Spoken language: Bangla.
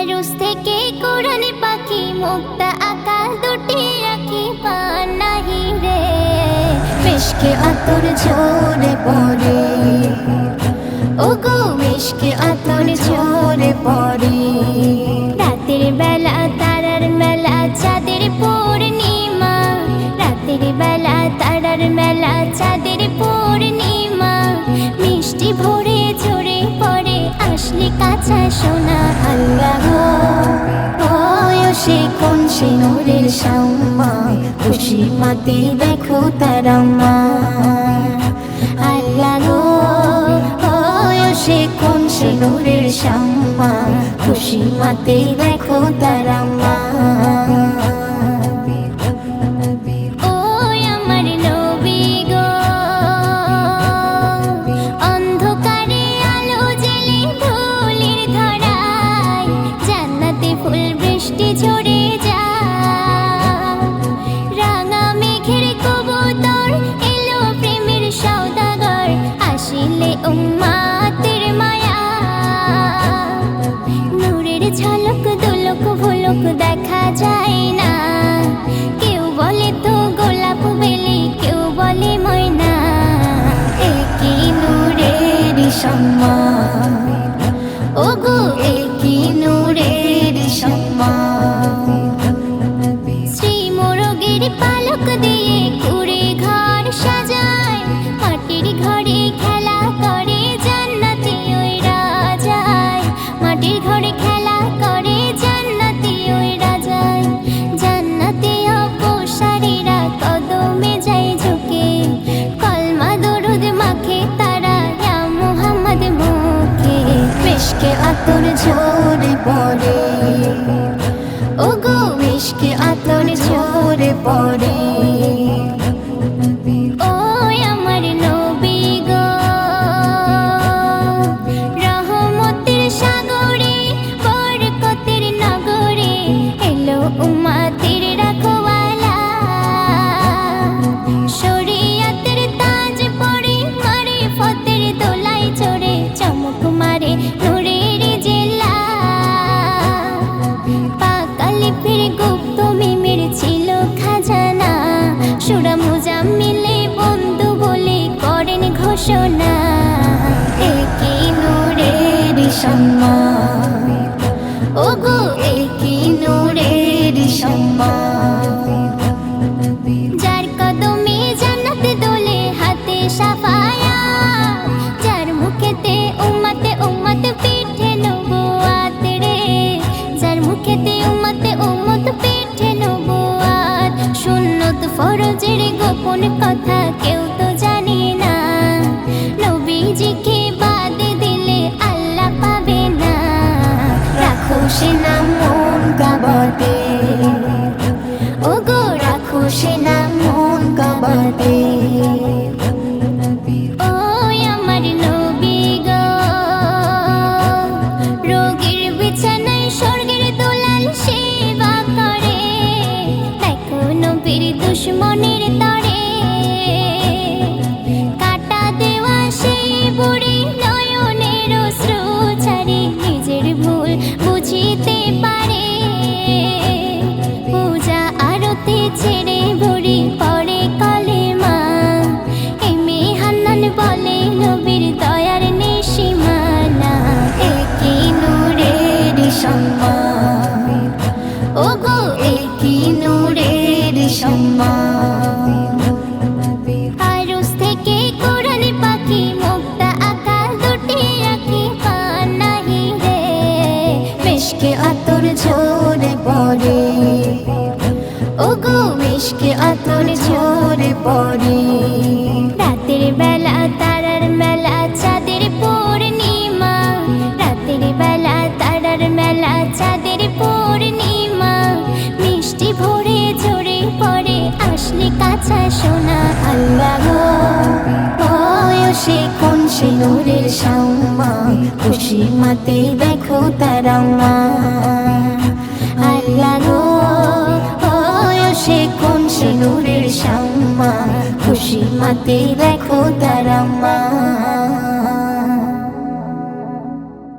আরশ থেকে কোরআন পাখি মুক্তা আকাশ দুটি আঁখি পান নাহি রে। মিশকে আতর ঝরে পড়ে, ওগো মিশকে আতর ঝরে পড়ে। রাতের বেলা তারার মেলা চাঁদের পূর্ণিমা, রাতের বেলা তারার মেলা চাঁদের পূর্ণিমা। মিষ্টি ভরে ঝরে পড়ে আসলে কাঁচা সোনা। আল্লাহ সে কোন সে নূরের শাম্মা, খুশি মাতে দেখো তারাম্মা। আল্লাহ সে কোন সে নূরের শাম্মা, খুশি মাতে দেখো তারাম্মা। ঝরে যায় রাঙা মেঘের কবুতর, এলো প্রেমের সওদাগর, আসিলে উম্মাতের মায়া। নূরের ঝলক দুলক ভুলক দেখা যায় না, কেউ বলে তো গোলাপ বেলি, কেউ বলে ময়না। একই নূরের শাম্মা, ওগো একই নূরের শাম্মা। শ্রীমোরগের পালক দিয়ে কুড়ে ঘর সাজায়, মাটির ঘরে খেলা করে জান্নাতি ওই রাজায়। মাটির ঘরে খেলা করে জান্নাতি ওই রাজায়। জান্নাতি অপসারীরা কদমে যায় ঝুঁকে, কলমা দরুদ মাখে তারা ইয়া মুহাম্মদ মুখে। মিশকে আতর ঝরে পড়ে, ওগো মিশকে আতর ঝরে পড়ে। ও আমার নবী গো, রহমতের সাগরে বরকতের নগরে, এলো উম্মতের রাখওয়ালা। শরীয়তের তাজ পরে মারিফতের দোলায় চড়ে, চমক মারে নূরের জেলা। পাকালিপের গুপ্ত মিমের ছিল খাজানা, সূরা মুজাম্মিলে বন্ধু বলে করেন ঘোষণা। একই নূরের শাম্মা, ওগো একই নূরের শাম্মা। যার কদমে জান্নাত দোলে হাতে সাফায়া, যার মুখেতে উম্মতে উম্মত পিঠে নবুয়াত রে। যার মুখেতে উম্মতে উম্মত পিঠে নবুয়াত। সুন্নত ফরজের গোপন কথা কেউ তো জানে না, নবীজিকে বাদ দিলে আল্লাহ পাবে না। রাখো সে নাম মন কাবাতে, ওগো রাখো সে নাম মন কাবাতে। ও আমার নবী গো, রোগীর বিছানায় স্বর্গের দুলাল সেবা করে, দেখো নবীর দুশ্মনের তরে। কাটা দেওয়া সেই বুড়ি নয়নের অশ্রু ছাড়ে, নিজের ভুল বুঝিতে পারে। পূজা আরতি ছেড়ে বুড়ি পড়ে কলেমা, এমে হান্নান বলে নবীর দয়ার নিশিমানা। একই নূরের শাম্মা, ওগো একই নূরের শাম্মা। আরশ থেকে কোরআন পাখি মুক্তা আকাশ দুটি আঁখি পান নাহি রে। মিশকে আতর ঝরে পড়ে, ওগো মিশকে আতর ঝরে পড়ে। রাতের বেলা তারার মেলা চাঁদের পূর্ণিমা, রাতের বেলা তারার মেলা চাঁদের পূর্ণিমা। মিষ্টি ভরে ঝরে পড়ে আসলে কাঁচা সোনা। আল্লাহ সে কোন সে নূরের শাম্মা, খুশি মাতে দেখো তারাম্মা। আল্লাহ সে কোন সে নূরের শাম্মা, খুশি মাতে দেখো তারাম্মা।